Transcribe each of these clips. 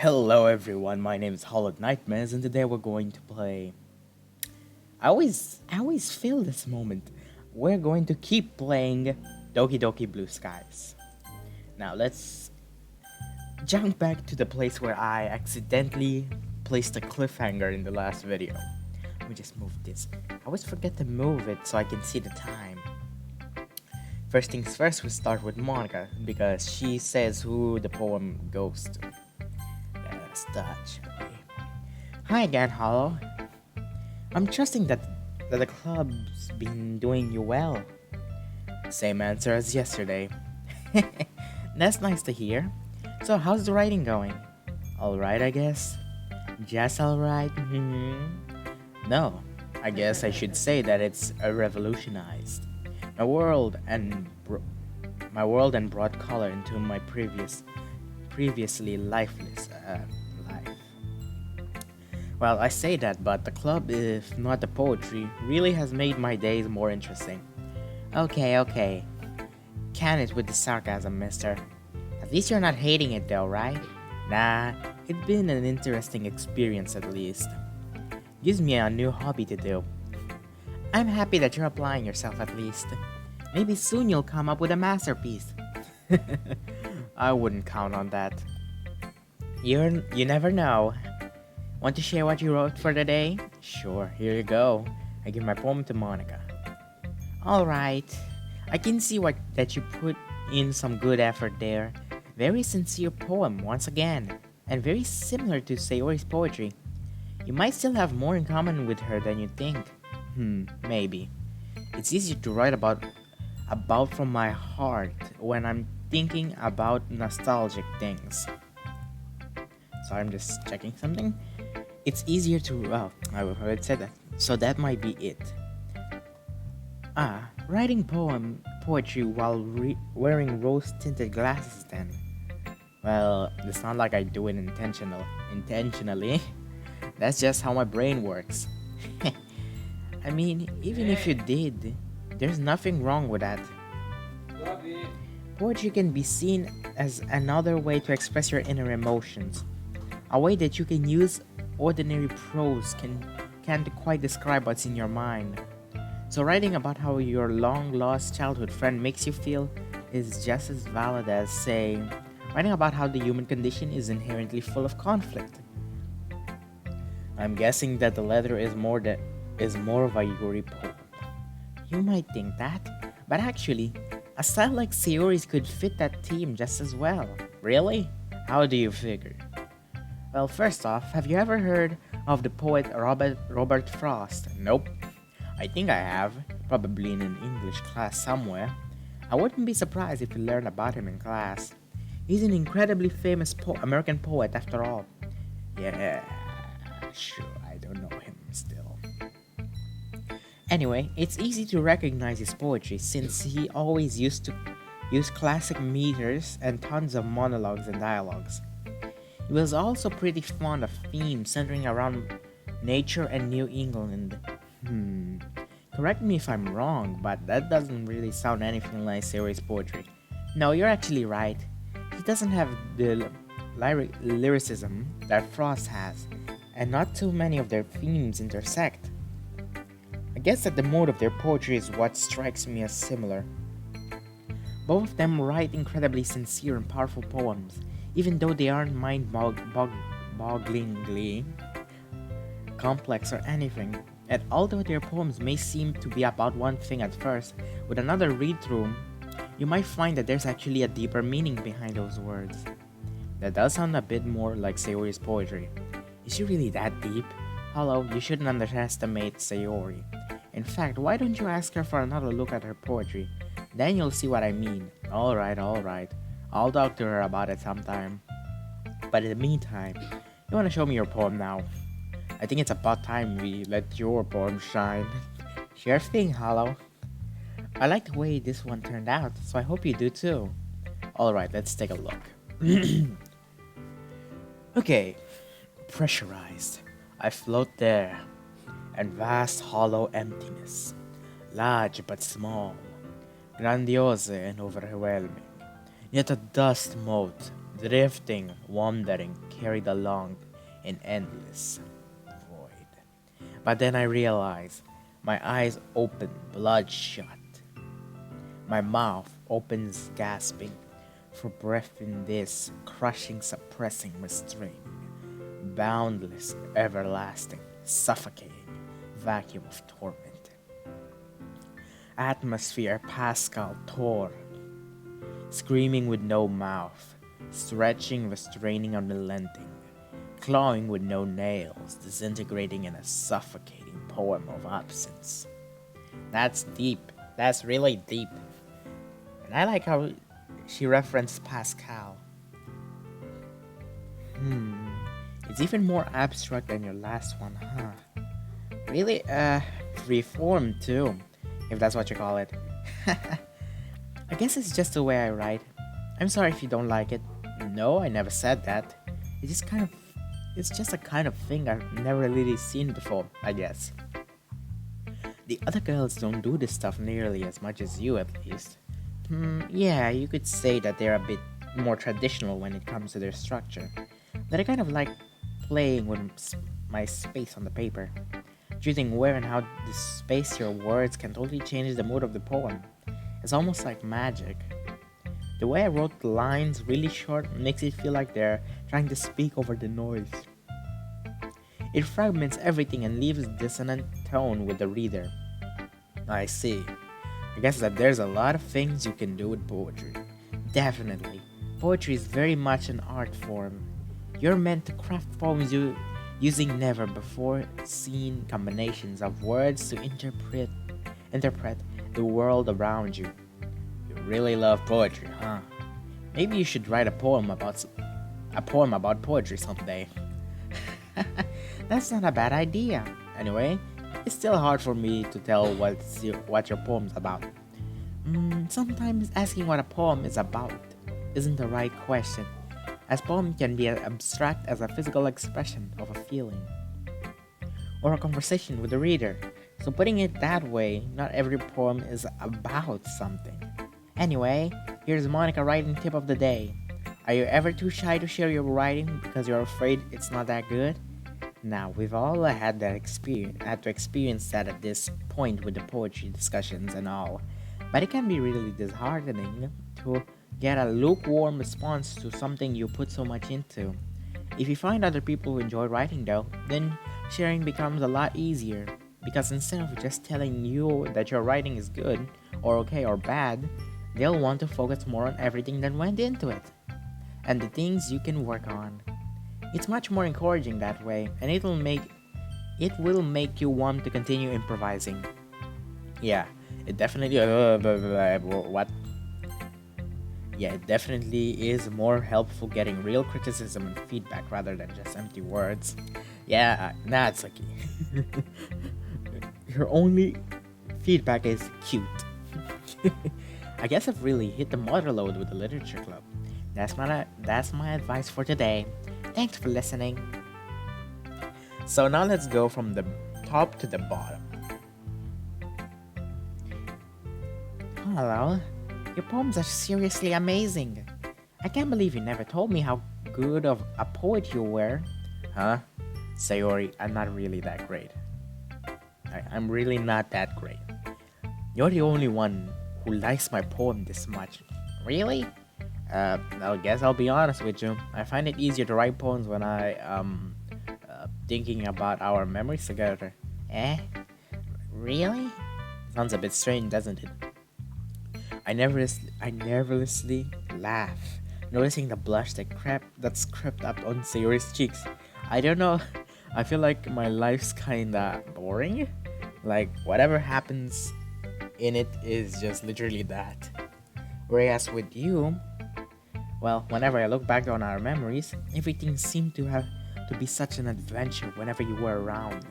Hello everyone, my name is Hollow Nightmares and today we're going to play... I always feel this moment. We're going to keep playing Doki Doki Blue Skies. Now let's jump back to the place where I accidentally placed a cliffhanger in the last video. Let me just move this. I always forget to move it so I can see the time. First things first, we start with Monica because she says who the poem goes to. Let's touch. Hi again, Hollow. I'm trusting that the club's been doing you well. Same answer as yesterday. That's nice to hear. So how's the writing going? Alright, I guess. Just alright. No, I guess I should say that it's revolutionized my world and brought color into my previously lifeless life. Well, I say that, but the club, if not the poetry, really has made my days more interesting. Okay. Can it with the sarcasm, mister. At least you're not hating it though, right? Nah, it's been an interesting experience at least. Gives me a new hobby to do. I'm happy that you're applying yourself at least. Maybe soon you'll come up with a masterpiece. I wouldn't count on that. You never know. Want to share what you wrote for the day? Sure, here you go. I give my poem to Monica. Alright. I can see that you put in some good effort there. Very sincere poem once again. And very similar to Sayori's poetry. You might still have more in common with her than you think. Maybe. It's easier to write about from my heart when I'm thinking about nostalgic things. So I'm just checking something. It's easier to... Oh, I already said that. So that might be it. Writing poetry while wearing rose-tinted glasses then. Well, it's not like I do it intentionally. That's just how my brain works. I mean, even if you did, there's nothing wrong with that. Poetry can be seen as another way to express your inner emotions. A way that you can use ordinary prose can't quite describe what's in your mind. So writing about how your long-lost childhood friend makes you feel is just as valid as, say, writing about how the human condition is inherently full of conflict. I'm guessing that the letter is more of a Yuri poem. You might think that, but actually, a style like Sayori's could fit that theme just as well. Really? How do you figure? Well, first off, have you ever heard of the poet Robert Frost? Nope. I think I have, probably in an English class somewhere. I wouldn't be surprised if you learned about him in class. He's an incredibly famous American poet after all. Yeah, sure, I don't know him still. Anyway, it's easy to recognize his poetry since he always used to use classic meters and tons of monologues and dialogues. He was also pretty fond of themes centering around nature and New England. Correct me if I'm wrong, but that doesn't really sound anything like Sayori's poetry. No, you're actually right. He doesn't have the lyricism that Frost has, and not too many of their themes intersect. I guess that the mode of their poetry is what strikes me as similar. Both of them write incredibly sincere and powerful poems, even though they aren't mind-bogglingly complex or anything. And although their poems may seem to be about one thing at first, with another read-through, you might find that there's actually a deeper meaning behind those words. That does sound a bit more like Sayori's poetry. Is she really that deep? Hello, you shouldn't underestimate Sayori. In fact, why don't you ask her for another look at her poetry? Then you'll see what I mean. Alright. I'll talk to her about it sometime. But in the meantime, you wanna show me your poem now? I think it's about time we let your poem shine. Sure thing, Hollow. I like the way this one turned out, so I hope you do too. Alright, let's take a look. Okay, pressurized. I float there, and vast hollow emptiness, large but small, grandiose and overwhelming, yet a dust mote drifting, wandering, carried along in endless void. But then I realized my eyes open, bloodshot. My mouth opens, gasping for breath in this crushing, suppressing, restraining, boundless, everlasting, suffocating vacuum of torment. Atmosphere Pascal tore, screaming with no mouth, stretching, restraining, unrelenting, clawing with no nails, disintegrating in a suffocating poem of absence. That's deep. That's really deep. And I like how she referenced Pascal. It's even more abstract than your last one, huh? Really, freeform too, if that's what you call it. I guess it's just the way I write. I'm sorry if you don't like it. No, I never said that. It's just a kind of thing I've never really seen before, I guess. The other girls don't do this stuff nearly as much as you, at least. Yeah, you could say that they're a bit more traditional when it comes to their structure. But I kind of like playing with my space on the paper. Choosing where and how to space your words can totally change the mood of the poem. It's almost like magic. The way I wrote the lines really short makes it feel like they're trying to speak over the noise. It fragments everything and leaves dissonant tone with the reader. I see. I guess that there's a lot of things you can do with poetry. Definitely. Poetry is very much an art form. You're meant to craft poems using never before seen combinations of words to interpret the world around you. You really love poetry, huh? Maybe you should write a poem about poetry someday. That's not a bad idea. Anyway, it's still hard for me to tell what your poem's about. Sometimes asking what a poem is about isn't the right question, as poem can be as abstract as a physical expression of a feeling or a conversation with the reader. So putting it that way, not every poem is about something. Anyway, here's Monica writing tip of the day. Are you ever too shy to share your writing because you're afraid it's not that good? Now, we've all had to experience that at this point with the poetry discussions and all. But it can be really disheartening to get a lukewarm response to something you put so much into. If you find other people who enjoy writing though, then sharing becomes a lot easier. Because instead of just telling you that your writing is good, or okay, or bad, they'll want to focus more on everything that went into it, and the things you can work on. It's much more encouraging that way, and it will make you want to continue improvising. Yeah, it definitely what? Yeah, it definitely is more helpful getting real criticism and feedback rather than just empty words. Yeah, Natsuki. Your only feedback is cute. I guess I've really hit the motor load with the literature club. That's my advice for today. Thanks for listening. So now let's go from the top to the bottom. Hello, your poems are seriously amazing. I can't believe you never told me how good of a poet you were. Huh? Sayori, I'm not really that great. I'm really not that great. You're the only one who likes my poem this much. Really? I guess I'll be honest with you. I find it easier to write poems when I thinking about our memories together. Eh? Really? Sounds a bit strange, doesn't it? I nervously laugh, noticing the blush that's crept up on Sayori's cheeks. I don't know. I feel like my life's kinda boring. Like whatever happens in it is just literally that. Whereas with you, well, whenever I look back on our memories, everything seemed to be such an adventure whenever you were around.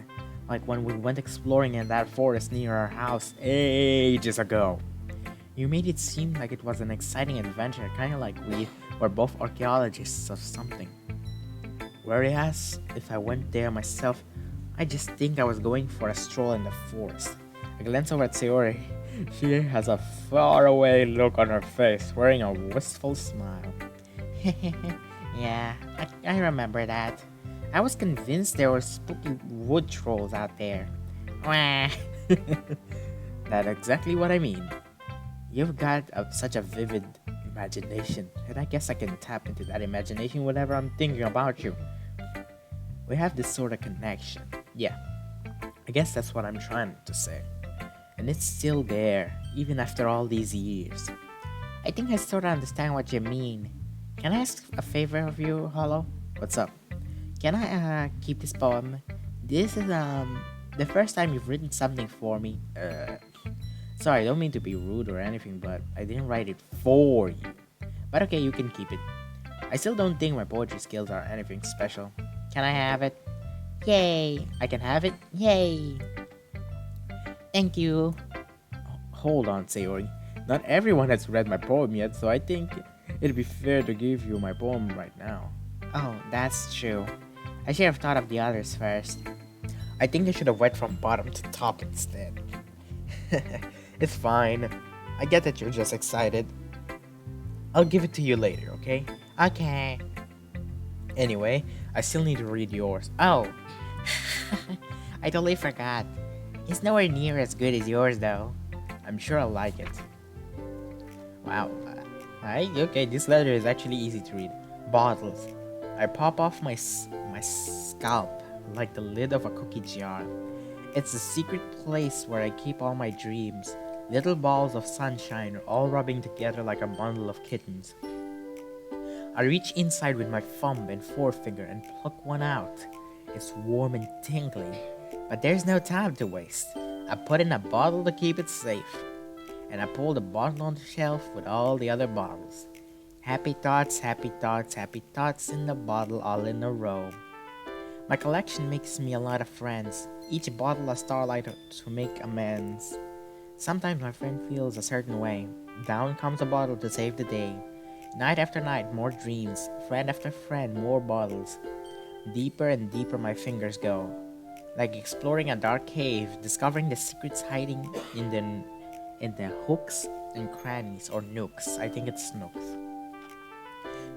Like when we went exploring in that forest near our house ages ago. You made it seem like it was an exciting adventure, kind of like we were both archaeologists of something. Whereas, if I went there myself, I just think I was going for a stroll in the forest. I glance over at Sayori. She has a faraway look on her face, wearing a wistful smile. Yeah, I remember that. I was convinced there were spooky wood trolls out there. Wah. That's exactly what I mean. You've got such a vivid imagination, and I guess I can tap into that imagination whenever I'm thinking about you. We have this sort of connection. Yeah, I guess that's what I'm trying to say. And it's still there, even after all these years. I think I sort of understand what you mean. Can I ask a favor of you, Hollow? What's up? Can I keep this poem? This is the first time you've written something for me. Sorry, I don't mean to be rude or anything, but I didn't write it for you. But okay, you can keep it. I still don't think my poetry skills are anything special. Can I have it? Yay! I can have it? Yay! Thank you. Hold on, Sayori. Not everyone has read my poem yet, so I think it'd be fair to give you my poem right now. Oh, that's true. I should have thought of the others first. I think I should have went from bottom to top instead. It's fine. I get that you're just excited. I'll give it to you later, okay? Okay. Anyway, I still need to read yours. Oh, I totally forgot. It's nowhere near as good as yours, though. I'm sure I'll like it. Wow. Okay, this letter is actually easy to read. Bottles. I pop off my scalp like the lid of a cookie jar. It's the secret place where I keep all my dreams. Little balls of sunshine all rubbing together like a bundle of kittens. I reach inside with my thumb and forefinger and pluck one out. It's warm and tingling, but there's no time to waste. I put in a bottle to keep it safe, and I pull the bottle on the shelf with all the other bottles. Happy thoughts, happy thoughts, happy thoughts in the bottle all in a row. My collection makes me a lot of friends, each bottle a starlight to make amends. Sometimes my friend feels a certain way. Down comes a bottle to save the day. Night after night, more dreams. Friend after friend, more bottles. Deeper and deeper my fingers go. Like exploring a dark cave, discovering the secrets hiding in the hooks and crannies, or nooks. I think it's nooks.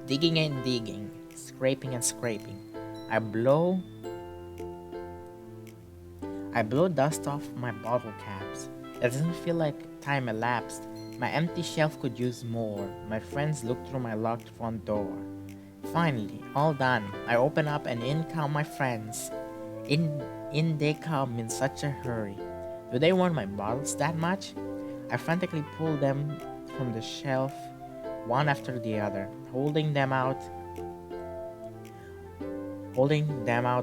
Digging and digging, scraping and scraping. I blow dust off my bottle caps. It doesn't feel like time elapsed. My empty shelf could use more. My friends look through my locked front door. Finally, all done. I open up and in come my friends. In they come in such a hurry. Do they want my bottles that much? I frantically pull them from the shelf, one after the other, holding them out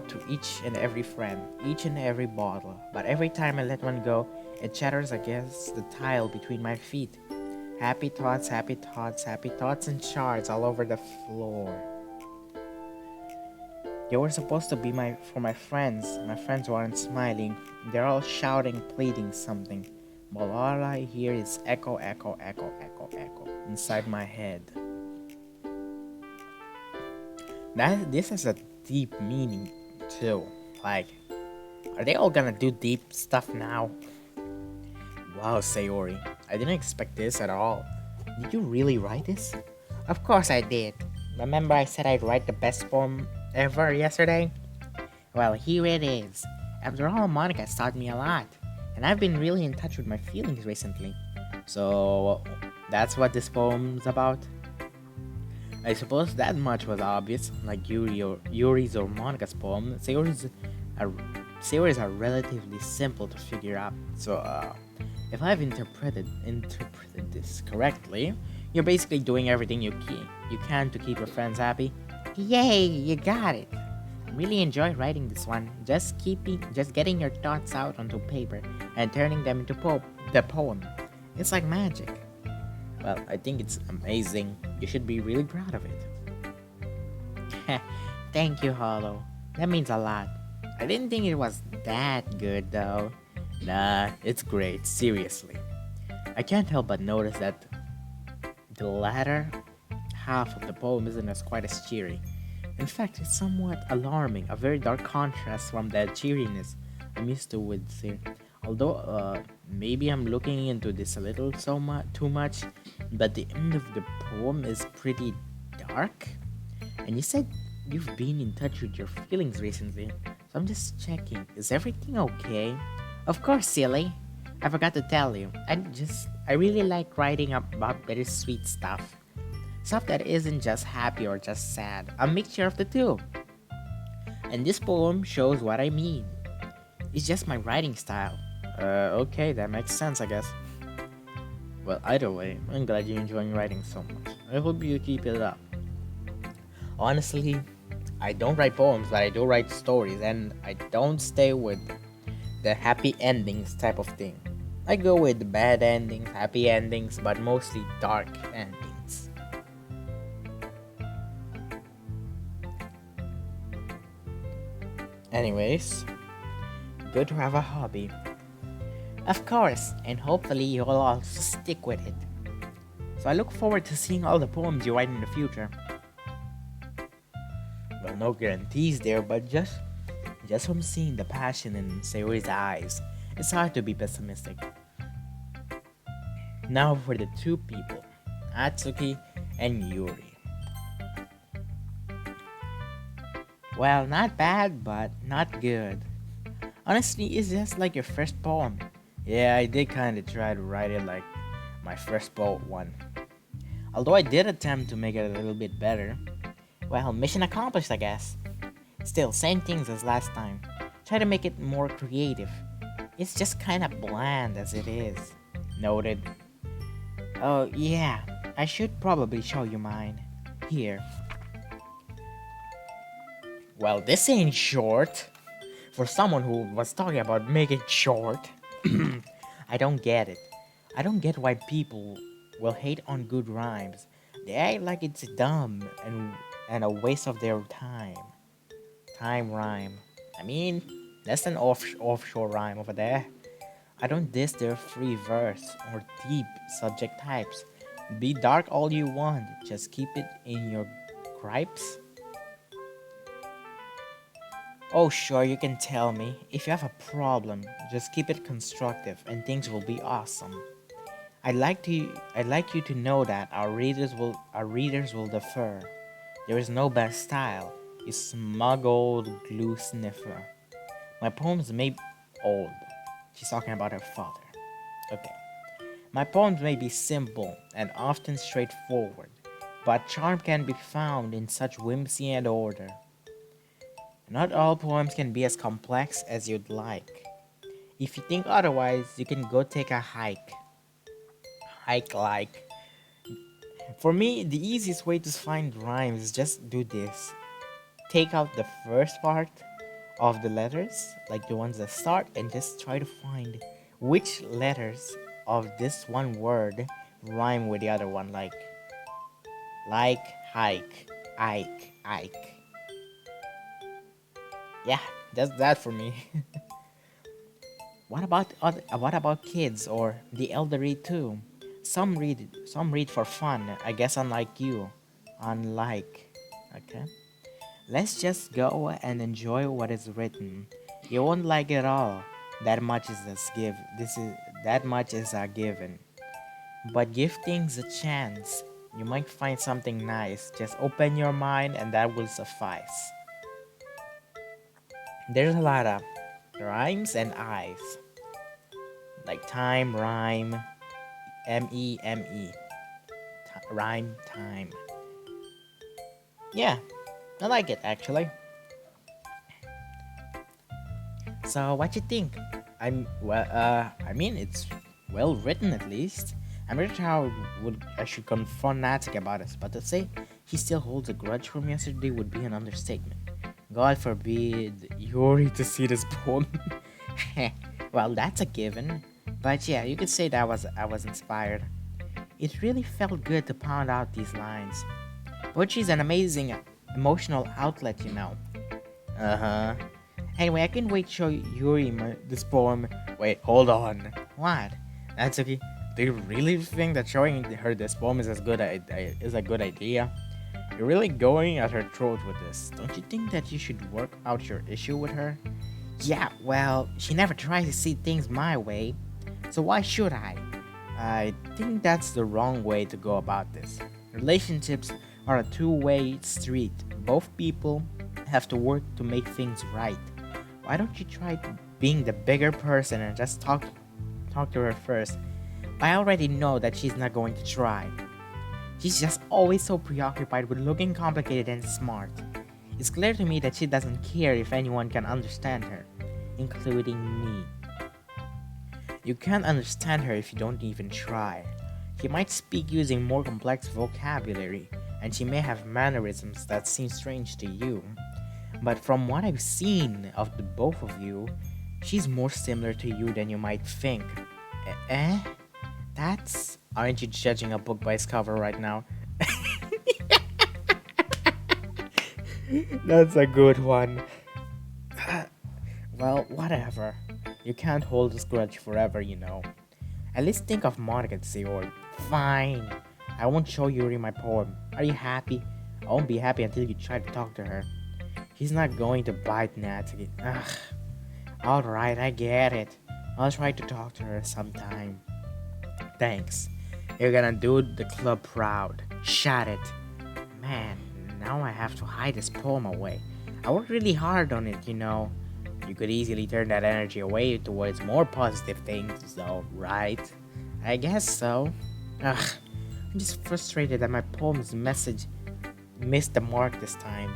to each and every friend, each and every bottle. But every time I let one go, it chatters against the tile between my feet. Happy thoughts, happy thoughts, happy thoughts and shards all over the floor. They were supposed to be for my friends. My friends weren't smiling. They're all shouting, pleading something. But all I hear is echo, echo, echo, echo, echo inside my head. This has a deep meaning too. Like, are they all gonna do deep stuff now? Wow, Sayori, I didn't expect this at all. Did you really write this? Of course I did. Remember I said I'd write the best poem ever yesterday? Well, here it is. After all, Monica's taught me a lot, and I've been really in touch with my feelings recently. So, that's what this poem's about? I suppose that much was obvious, like Yuri's or Monica's poem. Sayori's are relatively simple to figure out. So, if I've interpreted this correctly, you're basically doing everything you can to keep your friends happy. Yay, you got it. I really enjoy writing this one. Just getting your thoughts out onto paper and turning them into the poem. It's like magic. Well, I think it's amazing. You should be really proud of it. Thank you, Hollow. That means a lot. I didn't think it was that good, though. Nah, it's great, seriously. I can't help but notice that the latter half of the poem isn't quite as cheery. In fact, it's somewhat alarming, a very dark contrast from the cheeriness I'm used to with here. Although, maybe I'm looking into this a little too much, but the end of the poem is pretty dark? And you said you've been in touch with your feelings recently, so I'm just checking. Is everything okay? Of course, silly. I forgot to tell you. I really like writing about bittersweet stuff. Stuff that isn't just happy or just sad, a mixture of the two. And this poem shows what I mean. It's just my writing style. Okay, that makes sense, I guess. Well, either way, I'm glad you're enjoying writing so much. I hope you keep it up. Honestly, I don't write poems, but I do write stories, and I don't stay with the happy endings type of thing. I go with the bad endings, happy endings, but mostly dark endings. Anyways, good to have a hobby. Of course, and hopefully you'll also stick with it. So I look forward to seeing all the poems you write in the future. Well, no guarantees there, but just from seeing the passion in Sayori's eyes, it's hard to be pessimistic. Now for the two people, Natsuki and Yuri. Well, not bad, but not good. Honestly, it's just like your first poem. Yeah, I did kinda try to write it like my first poem one. Although I did attempt to make it a little bit better. Well, mission accomplished, I guess. Still, same things as last time. Try to make it more creative. It's just kinda bland as it is. Noted. Oh, yeah, I should probably show you mine. Here. Well, this ain't short. For someone who was talking about making it short. I don't get it. I don't get why people will hate on good rhymes. They act like it's dumb and a waste of their time. Time rhyme. I mean, that's an offshore rhyme over there. I don't diss their free verse or deep subject types. Be dark all you want, just keep it in your gripes. Oh sure, you can tell me. If you have a problem, just keep it constructive and things will be awesome. I'd like you to know that our readers will defer. There is no best style, you smug old glue sniffer. My poems may be old. She's talking about her father. Okay. My poems may be simple and often straightforward, but charm can be found in such whimsy and order. Not all poems can be as complex as you'd like. If you think otherwise, you can go take a hike. For me, the easiest way to find rhymes is just do this. Take out the first part of the letters, like the ones that start, and just try to find which letters of this one word rhyme with the other one, like hike, Ike. Yeah, that's that for me. What about kids or the elderly too? Some read for fun. I guess unlike you, okay. Let's just go and enjoy what is written. You won't like it all. That much is a given. But give things a chance. You might find something nice. Just open your mind and that will suffice. There's a lot of rhymes and I's. Like time, rhyme, M-E. Rhyme, time. Yeah, I like it actually. So what you think? I mean it's well written at least. I'm not sure how I should confront Natsuki about this, but to say he still holds a grudge from yesterday would be an understatement. God forbid Yuri to see this poem. Well, that's a given. But yeah, you could say that I was inspired. It really felt good to pound out these lines. Poetry is an amazing emotional outlet, you know. Uh-huh. Anyway, I can't wait to show Yuri this poem. Wait, hold on. What? That's okay. Do you really think that showing her this poem is a good idea? You're really going at her throat with this. Don't you think that you should work out your issue with her? Yeah, well, she never tries to see things my way. So why should I? I think that's the wrong way to go about this. Relationships are a two-way street. Both people have to work to make things right. Why don't you try being the bigger person and just talk to her first? I already know that she's not going to try. She's just always so preoccupied with looking complicated and smart. It's clear to me that she doesn't care if anyone can understand her, including me. You can't understand her if you don't even try. She might speak using more complex vocabulary, and she may have mannerisms that seem strange to you. But from what I've seen of the both of you, she's more similar to you than you might think. Eh? That's... Aren't you judging a book by its cover right now? That's a good one. Well, whatever. You can't hold this grudge forever, you know. At least think of Monica and Sayori. Fine. I won't show Yuri my poem. Are you happy? I won't be happy until you try to talk to her. She's not going to bite Natsuki. Ugh. Alright, I get it. I'll try to talk to her sometime. Thanks. You're gonna do the club proud. Shut it. Man, now I have to hide this poem away. I worked really hard on it, you know. You could easily turn that energy away towards more positive things, though, right? I guess so. Ugh, I'm just frustrated that my poem's message missed the mark this time.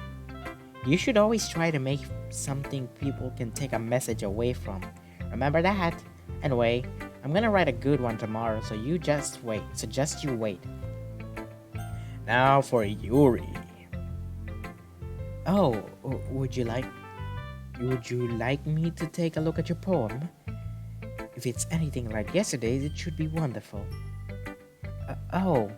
You should always try to make something people can take a message away from. Remember that? Anyway, I'm gonna write a good one tomorrow, so you just wait. Suggest you wait. Now for Yuri. Oh, would you like me to take a look at your poem? If it's anything like yesterday's, it should be wonderful. How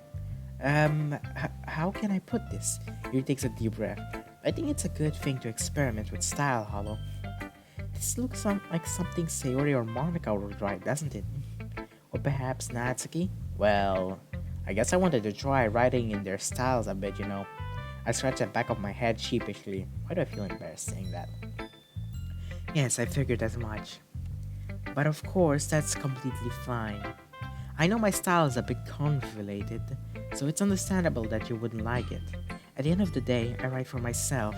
can I put this? Yuri takes a deep breath. I think it's a good thing to experiment with style, Hollow. This looks like something Sayori or Monica would write, doesn't it? Or perhaps Natsuki? Well, I guess I wanted to try writing in their styles a bit, you know. I scratched the back of my head sheepishly. Why do I feel embarrassed saying that? Yes, I figured as much. But of course, that's completely fine. I know my style is a bit convoluted, so it's understandable that you wouldn't like it. At the end of the day, I write for myself,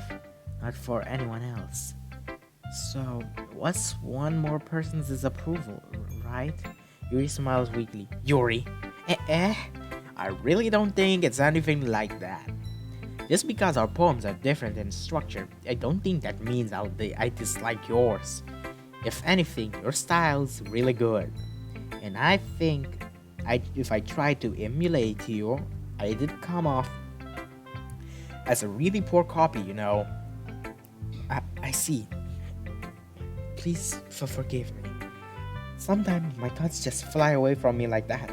not for anyone else. So, what's one more person's disapproval, right? Yuri smiles weakly. Yuri? I really don't think it's anything like that. Just because our poems are different in structure, I don't think that means I dislike yours. If anything, your style's really good. And I think if I tried to emulate you, I did come off as a really poor copy, you know. I see. Please forgive me. Sometimes my thoughts just fly away from me like that.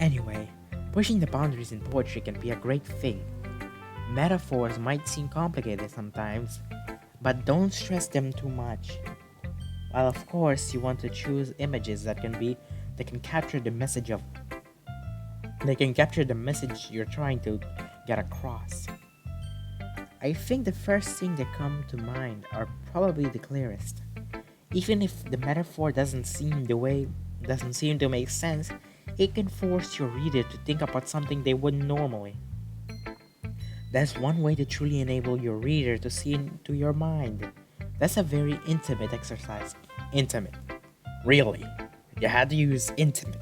Anyway, pushing the boundaries in poetry can be a great thing. Metaphors might seem complicated sometimes, but don't stress them too much. While of course you want to choose images that can capture the message you're trying to get across. I think the first thing that come to mind are probably the clearest. Even if the metaphor doesn't seem to make sense, it can force your reader to think about something they wouldn't normally. That's one way to truly enable your reader to see into your mind. That's a very intimate exercise. Intimate. Really. You had to use intimate.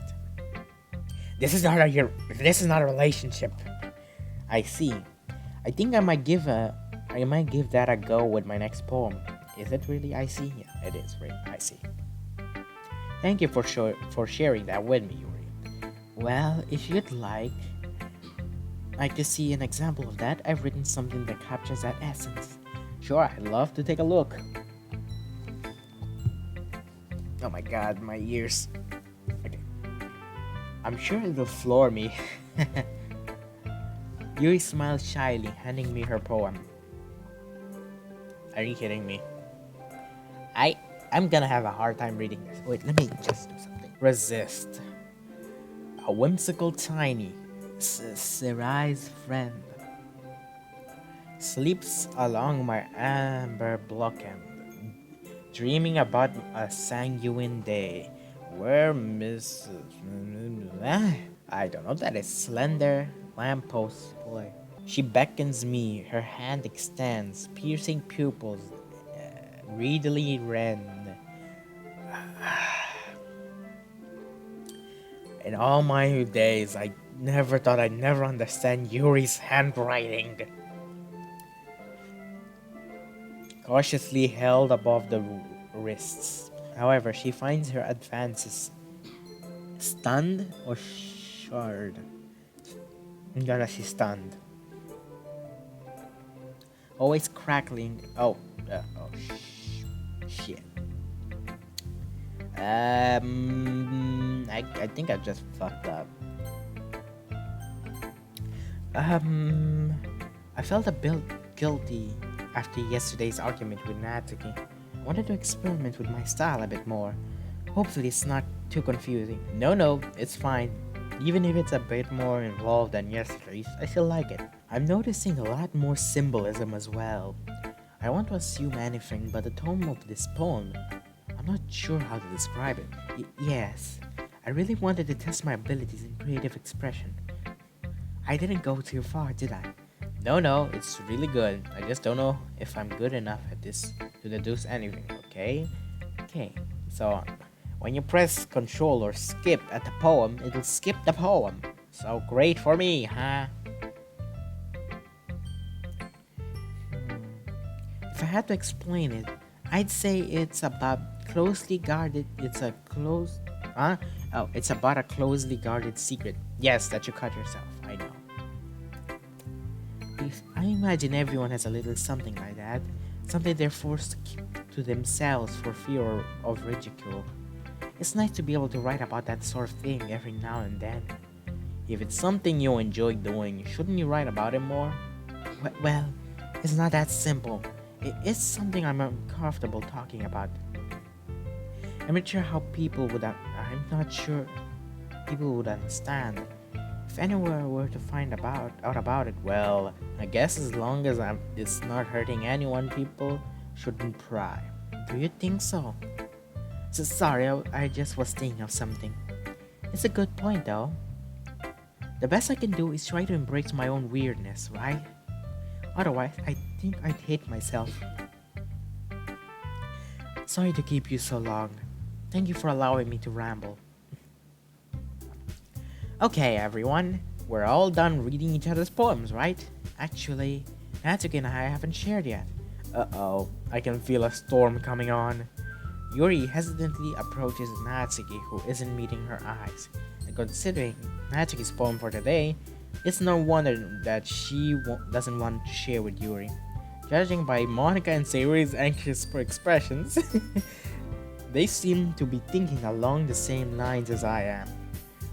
This is not a relationship. I see. I think I might give that a go with my next poem. Is it really icy? Yeah, it is really icy. Thank you for sharing that with me, Yuri. Well, if you'd like to see an example of that, I've written something that captures that essence. Sure, I'd love to take a look. Oh my god, my ears. Okay. I'm sure it'll floor me. Yuri smiles shyly, handing me her poem. Are you kidding me? I'm gonna have a hard time reading this. Wait, let me just do something. Resist. A whimsical tiny, Sarai's friend, sleeps along my amber blockend, dreaming about a sanguine day where Mrs. I don't know, that is slender, Lamppost boy. She beckons me, her hand extends, piercing pupils, readily rend. In all my days, I never thought I'd never understand Yuri's handwriting. Cautiously held above the wrists. However, she finds her advances stunned or shard. I'm gonna say stunned. Always crackling. Shit. I think I just fucked up. I felt a bit guilty after yesterday's argument with Natsuki. I wanted to experiment with my style a bit more. Hopefully it's not too confusing. No, it's fine. Even if it's a bit more involved than yesterday's, I still like it. I'm noticing a lot more symbolism as well. I want to assume anything, but the tone of this poem, I'm not sure how to describe it. Yes, I really wanted to test my abilities in creative expression. I didn't go too far, did I? No, it's really good. I just don't know if I'm good enough at this to deduce anything, okay? Okay, so when you press Control or Skip at the poem, it'll skip the poem. So great for me, huh? If I had to explain it, I'd say it's about closely guarded. It's about a closely guarded secret. Yes, that you cut yourself. I know. If I imagine everyone has a little something like that, something they're forced to keep to themselves for fear of ridicule. It's nice to be able to write about that sort of thing every now and then. If it's something you enjoy doing, shouldn't you write about it more? Well, it's not that simple. It is something I'm uncomfortable talking about. I'm not sure people would understand. If anyone were to find out about it, well, I guess as long as it's not hurting anyone, people shouldn't pry. Do you think so? Sorry, I just was thinking of something. It's a good point, though. The best I can do is try to embrace my own weirdness, right? Otherwise, I think I'd hate myself. Sorry to keep you so long. Thank you for allowing me to ramble. Okay, everyone. We're all done reading each other's poems, right? Actually, Natsuki and I haven't shared yet. Uh-oh, I can feel a storm coming on. Yuri hesitantly approaches Natsuki, who isn't meeting her eyes. And considering Natsuki's poem for today, it's no wonder that she doesn't want to share with Yuri. Judging by Monica and Sayori's anxious expressions, they seem to be thinking along the same lines as I am.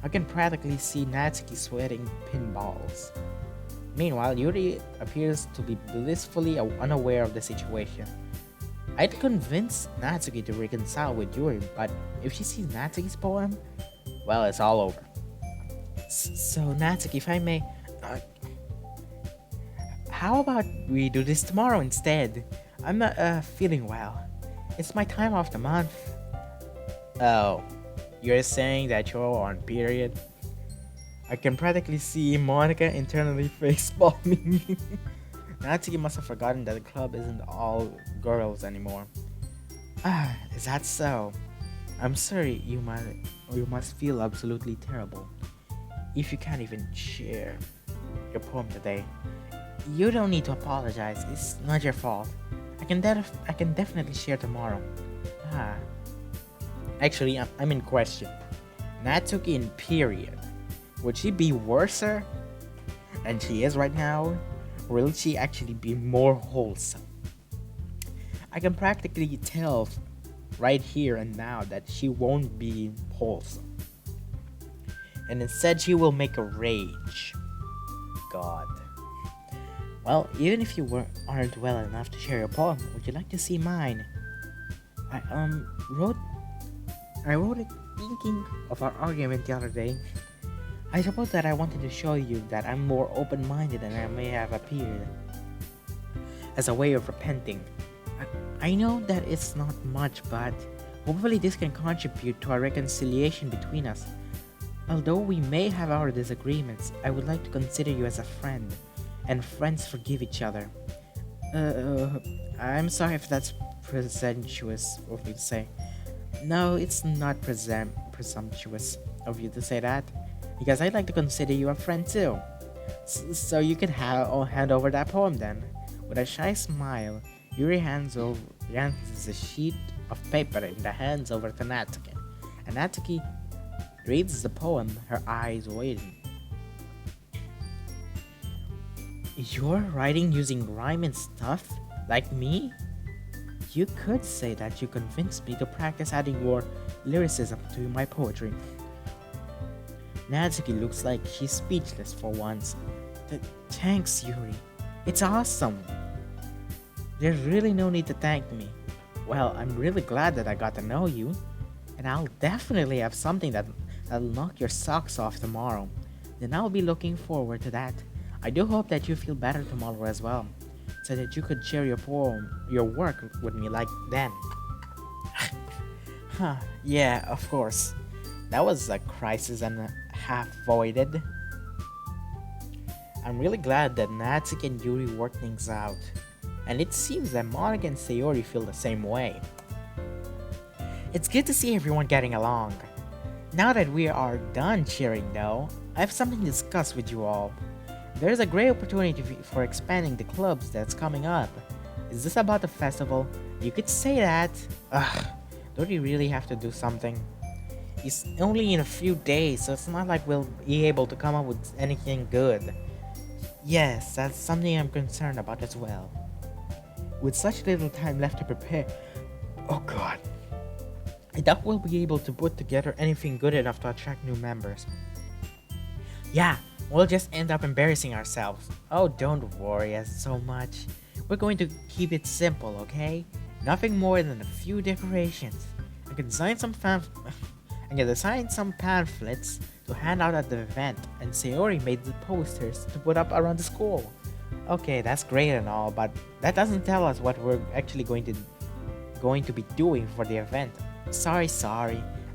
I can practically see Natsuki sweating pinballs. Meanwhile, Yuri appears to be blissfully unaware of the situation. I'd convince Natsuki to reconcile with Yuri, but if she sees Natsuki's poem, well, it's all over. So, Natsuki, if I may, how about we do this tomorrow instead? I'm not feeling well. It's my time off the month. Oh, you're saying that you're on period? I can practically see Monica internally face-palming. Natsuki must have forgotten that the club isn't all girls anymore. Is that so? I'm sorry, you must feel absolutely terrible if you can't even share your poem today. You don't need to apologize. It's not your fault. I can definitely share tomorrow. Actually, I'm in question. Natsuki in period. Would she be worser than she is right now? Or will she actually be more wholesome? I can practically tell right here and now that she won't be wholesome. And instead she will make a rage. God. Well, even if you aren't well enough to share your poem, would you like to see mine? I wrote it thinking of our argument the other day. I suppose that I wanted to show you that I'm more open-minded than I may have appeared. As a way of repenting. I know that it's not much, but hopefully this can contribute to a reconciliation between us. Although we may have our disagreements, I would like to consider you as a friend, and friends forgive each other. Uh, I'm sorry if that's presumptuous of you to say. No, it's not presumptuous of you to say that, because I'd like to consider you a friend too. So you can hand over that poem then. With a shy smile, Yuri hands a sheet of paper in the hands over to Natsuki. And Natsuki reads the poem, her eyes waiting. You're writing using rhyme and stuff? Like me? You could say that you convinced me to practice adding more lyricism to my poetry. Natsuki looks like she's speechless for once. Thanks, Yuri. It's awesome. There's really no need to thank me. Well, I'm really glad that I got to know you. And I'll definitely have something that'll knock your socks off tomorrow. Then I'll be looking forward to that. I do hope that you feel better tomorrow as well, so that you could share your work with me like then. Huh, yeah, of course. That was a crisis and a half voided. I'm really glad that Natsuki and Yuri worked things out. And it seems that Monica and Sayori feel the same way. It's good to see everyone getting along. Now that we are done cheering though, I have something to discuss with you all. There's a great opportunity for expanding the clubs that's coming up. Is this about the festival? You could say that. Ugh, don't you really have to do something? It's only in a few days, so it's not like we'll be able to come up with anything good. Yes, that's something I'm concerned about as well. With such little time left to prepare, oh god, I doubt we'll be able to put together anything good enough to attract new members. Yeah, we'll just end up embarrassing ourselves. Oh, don't worry us so much. We're going to keep it simple, okay? Nothing more than a few decorations. I can design some pamphlets to hand out at the event, and Sayori made the posters to put up around the school. Okay, that's great and all, but that doesn't tell us what we're actually going to be doing for the event. Sorry.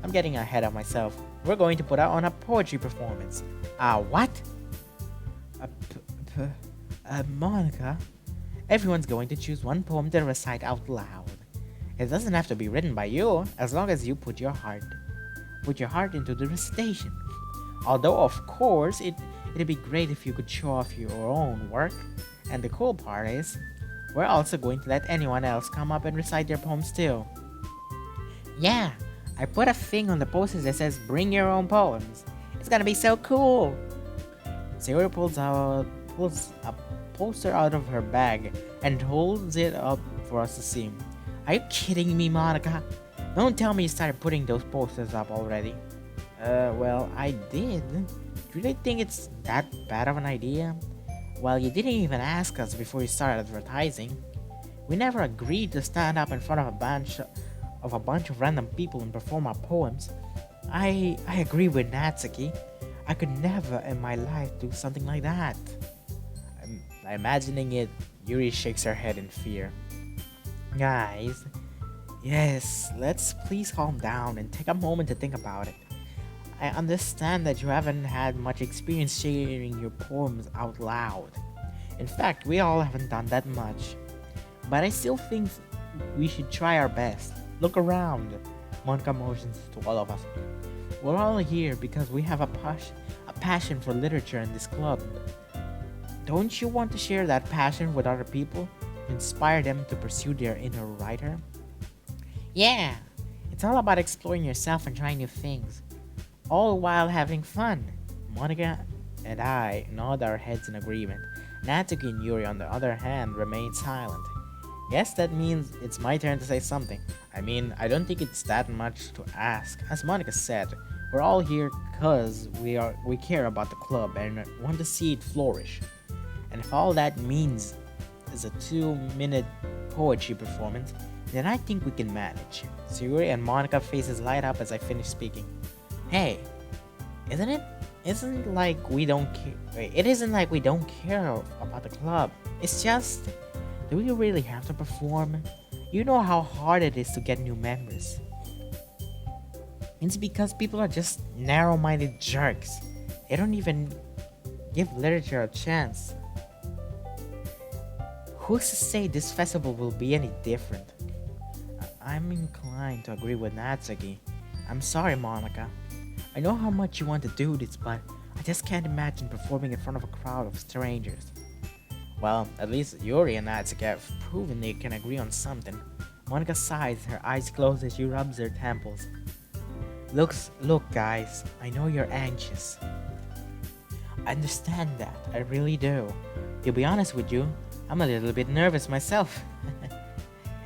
I'm getting ahead of myself. We're going to put out on a poetry performance. What? Monica? Everyone's going to choose one poem to recite out loud. It doesn't have to be written by you, as long as you put your heart into the recitation. Although, of course, it'd be great if you could show off your own work. And the cool part is, we're also going to let anyone else come up and recite their poems too. Yeah, I put a thing on the posters that says bring your own poems. It's gonna be so cool. Sayori pulls a poster out of her bag and holds it up for us to see. Are you kidding me, Monica? Don't tell me you started putting those posters up already. Well, I did. Do you really think it's that bad of an idea? Well, you didn't even ask us before you started advertising. We never agreed to stand up in front of a bunch of random people and perform our poems. I agree with Natsuki. I could never in my life do something like that. I'm imagining it. Yuri shakes her head in fear. Guys, yes, let's please calm down and take a moment to think about it. I understand that you haven't had much experience sharing your poems out loud. In fact, we all haven't done that much. But I still think we should try our best. Look around. Monica motions to all of us. We're all here because we have a passion for literature in this club. Don't you want to share that passion with other people? To inspire them to pursue their inner writer? Yeah, it's all about exploring yourself and trying new things, all while having fun. Monica and I nod our heads in agreement. Natsuki and Yuri, on the other hand, remain silent. Guess that means it's my turn to say something. I mean, I don't think it's that much to ask. As Monica said, we're all here because we care about the club and want to see it flourish. And if all that means is a 2-minute poetry performance, then I think we can manage. Sayori and Monica faces light up as I finish speaking. Hey, it isn't like we don't care about the club. It's just, do we really have to perform? You know how hard it is to get new members. It's because people are just narrow-minded jerks. They don't even give literature a chance. Who's to say this festival will be any different? I'm inclined to agree with Natsuki. I'm sorry, Monica. I know how much you want to do this, but I just can't imagine performing in front of a crowd of strangers. Well, at least Yuri and Natsuki have proven they can agree on something. Monica sighs, her eyes closed as she rubs her temples. Look, guys, I know you're anxious. I understand that, I really do. To be honest with you, I'm a little bit nervous myself.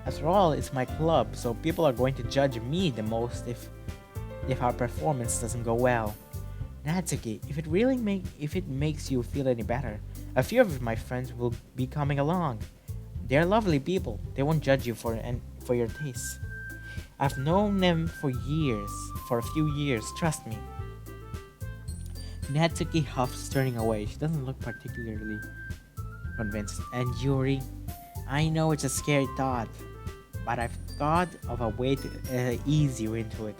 After all, it's my club, so people are going to judge me the most if our performance doesn't go well. Natsuki, if it makes you feel any better, a few of my friends will be coming along. They're lovely people. They won't judge you for your tastes. I've known them for a few years, trust me. Natsuki huffs, turning away. She doesn't look particularly convinced. And Yuri, I know it's a scary thought, but I've thought of a way to ease you into it.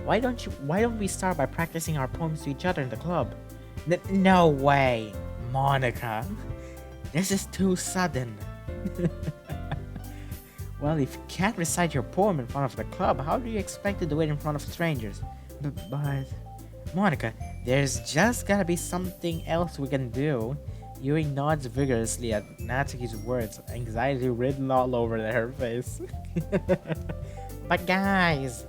Why don't we start by practicing our poems to each other in the club? No way, Monica. This is too sudden. Well, if you can't recite your poem in front of the club, how do you expect to do it in front of strangers? But Monica, there's just gotta be something else we can do. Yuri nods vigorously at Natsuki's words, anxiety written all over her face. But guys...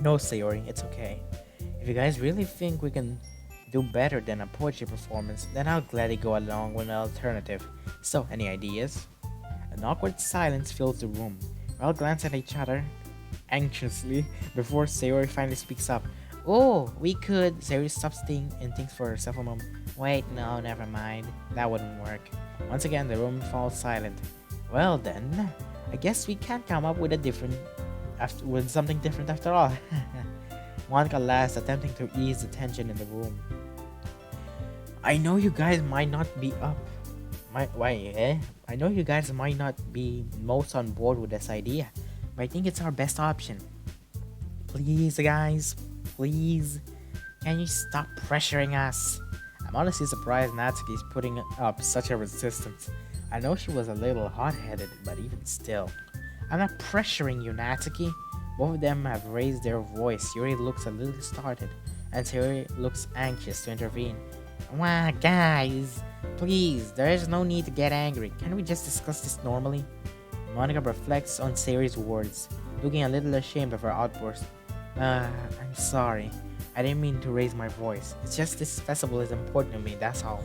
No, Sayori, it's okay. If you guys really think we can do better than a poetry performance, then I'll gladly go along with an alternative. So, any ideas? An awkward silence fills the room. We all glance at each other anxiously before Sayori finally speaks up. Oh, we could... Sayori stops and thinks for herself a moment. Wait, no, never mind. That wouldn't work. Once again, the room falls silent. Well then, I guess we can come up with with something different after all. Monica laughs, attempting to ease the tension in the room. I know you guys might not be I know you guys might not be most on board with this idea, but I think it's our best option. Please, guys, please, can you stop pressuring us? I'm honestly surprised Natsuki is putting up such a resistance. I know she was a little hot-headed, but even still. I'm not pressuring you, Natsuki. Both of them have raised their voice. Yuri looks a little startled, and Sayori looks anxious to intervene. Wow, guys, please, there is no need to get angry. Can we just discuss this normally? Monica reflects on Sayori's words, looking a little ashamed of her outburst. I'm sorry. I didn't mean to raise my voice. It's just this festival is important to me, that's all.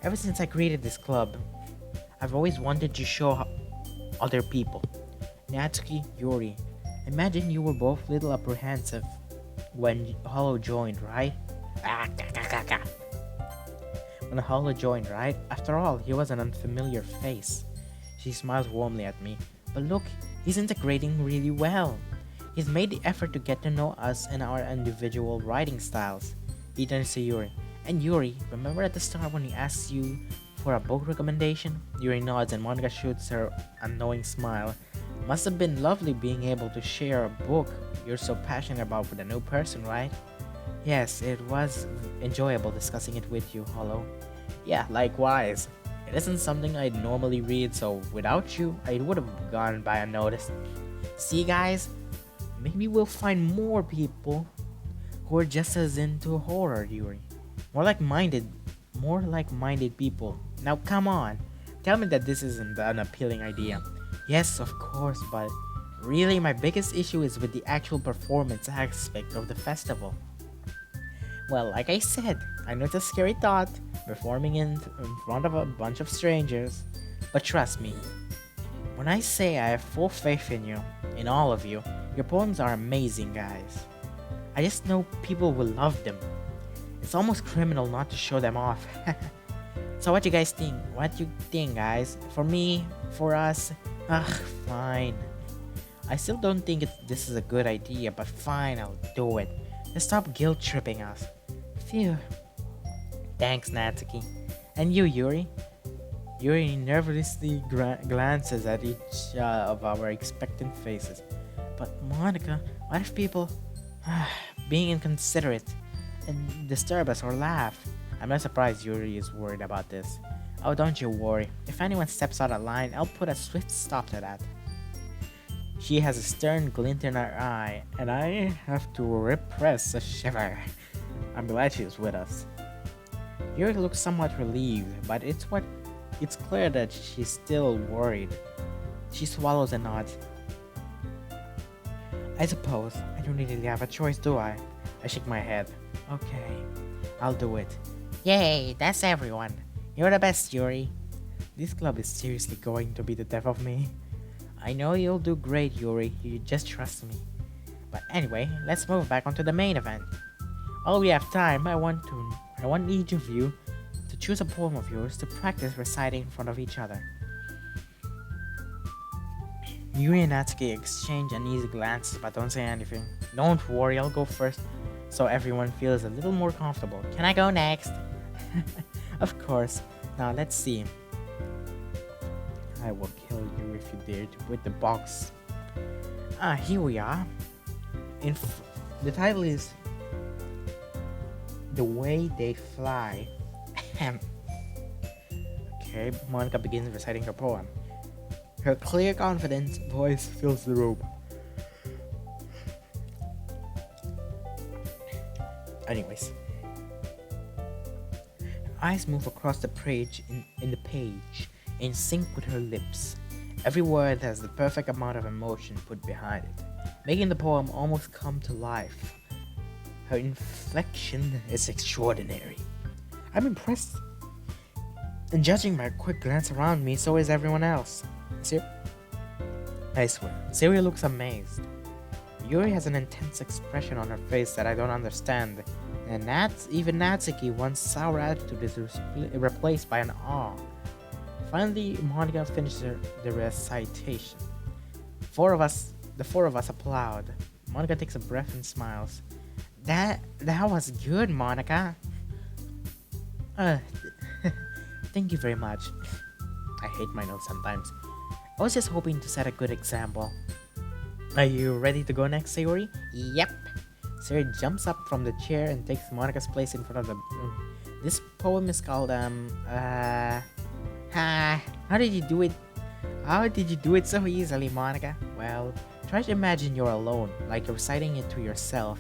Ever since I created this club, I've always wanted to show other people. Natsuki, Yuri, imagine you were both a little apprehensive when Hollow joined, right? When Hollow joined, right? After all, he was an unfamiliar face. She smiles warmly at me. But look, he's integrating really well. He's made the effort to get to know us and our individual writing styles. He turns to Yuri. And Yuri, remember at the start when he asked you for a book recommendation? Yuri nods and Monica shoots her a knowing smile. Must have been lovely being able to share a book you're so passionate about with a new person, right? Yes, it was enjoyable discussing it with you, Hollow. Yeah, likewise. It isn't something I'd normally read, so without you, it would have gone by unnoticed. See, guys? Maybe we'll find more people who are just as into horror, Yuri. More like-minded people. Now come on, tell me that this isn't an appealing idea. Yes, of course, but really my biggest issue is with the actual performance aspect of the festival. Well, like I said, I know it's a scary thought, performing in front of a bunch of strangers, but trust me, when I say I have full faith in you, in all of you, your poems are amazing, guys. I just know people will love them. It's almost criminal not to show them off. So what you guys think? What you think, guys? For me, for us, fine. I still don't think this is a good idea, but fine, I'll do it. Just stop guilt-tripping us. Phew. Thanks, Natsuki. And you, Yuri? Yuri nervously glances at each of our expectant faces. But Monica, what if people being inconsiderate and disturb us or laugh? I'm not surprised Yuri is worried about this. Oh, don't you worry. If anyone steps out of line, I'll put a swift stop to that. She has a stern glint in her eye, and I have to repress a shiver. I'm glad she is with us. Yuri looks somewhat relieved, but it's clear that she's still worried. She swallows a nod. I suppose I don't really have a choice, do I? I shake my head. Okay, I'll do it. Yay, that's everyone. You're the best, Yuri. This club is seriously going to be the death of me. I know you'll do great, Yuri. You just trust me. But anyway, let's move back onto the main event. While we have time, I want each of you to choose a poem of yours to practice reciting in front of each other. Yuri and Natsuki exchange uneasy glances but don't say anything. Don't worry, I'll go first so everyone feels a little more comfortable. Can I go next? Of course. Now let's see. I will kill you if you dare to put the box. Here we are. The title is The Way They Fly. Okay, Monica begins reciting her poem. Her clear, confident voice fills the room. Anyways. Her eyes move across the page in the page in sync with her lips. Every word has the perfect amount of emotion put behind it, making the poem almost come to life. Her inflection is extraordinary. I'm impressed. And judging by a quick glance around me, so is everyone else. I swear, Siri looks amazed. Yuri has an intense expression on her face that I don't understand, and even Natsuki, one's sour attitude is replaced by an awe. Finally, Monica finishes the recitation. The four of us applaud. Monica takes a breath and smiles. That was good, Monica. Thank you very much. I hate my notes sometimes. I was just hoping to set a good example. Are you ready to go next, Sayori? Yep. Sayori jumps up from the chair and takes Monica's place in front of the room. This poem is called how did you do it? How did you do it so easily, Monica? Well, try to imagine you're alone, like you're reciting it to yourself.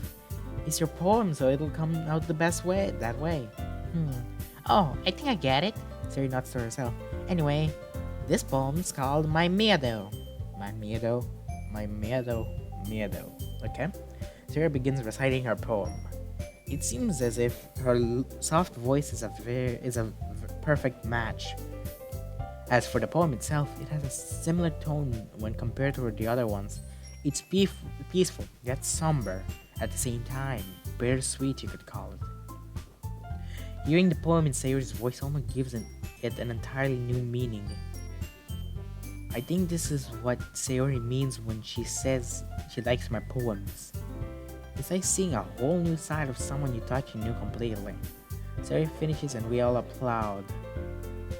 It's your poem, so it'll come out the best way that way. Oh, I think I get it. Sayori nods to herself. Anyway, this poem's called My Miedo. My Miedo. My Miedo. Miedo. Okay? Sayori begins reciting her poem. It seems as if her soft voice is a perfect match. As for the poem itself, it has a similar tone when compared to the other ones. It's peaceful, yet somber at the same time. Bittersweet, you could call it. Hearing the poem in Sayori's voice almost gives it an entirely new meaning. I think this is what Sayori means when she says she likes my poems. It's like seeing a whole new side of someone you thought you knew completely. Sayori finishes and we all applaud.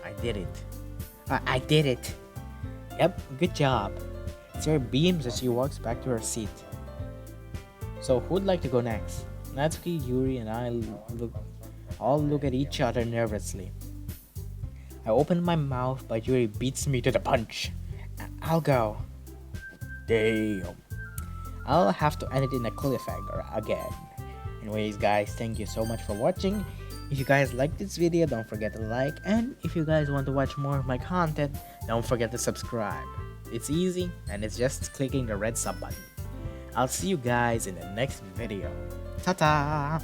I did it. I did it. Yep, good job. Sayori beams as she walks back to her seat. So who'd like to go next? Natsuki, Yuri, and I all look at each other nervously. I open my mouth, but Yuri beats me to the punch. I'll go. Damn. I'll have to end it in a cliffhanger again. Anyways, guys, thank you so much for watching. If you guys like this video, don't forget to like, and if you guys want to watch more of my content, don't forget to subscribe. It's easy, and it's just clicking the red sub button. I'll see you guys in the next video. Ta-ta!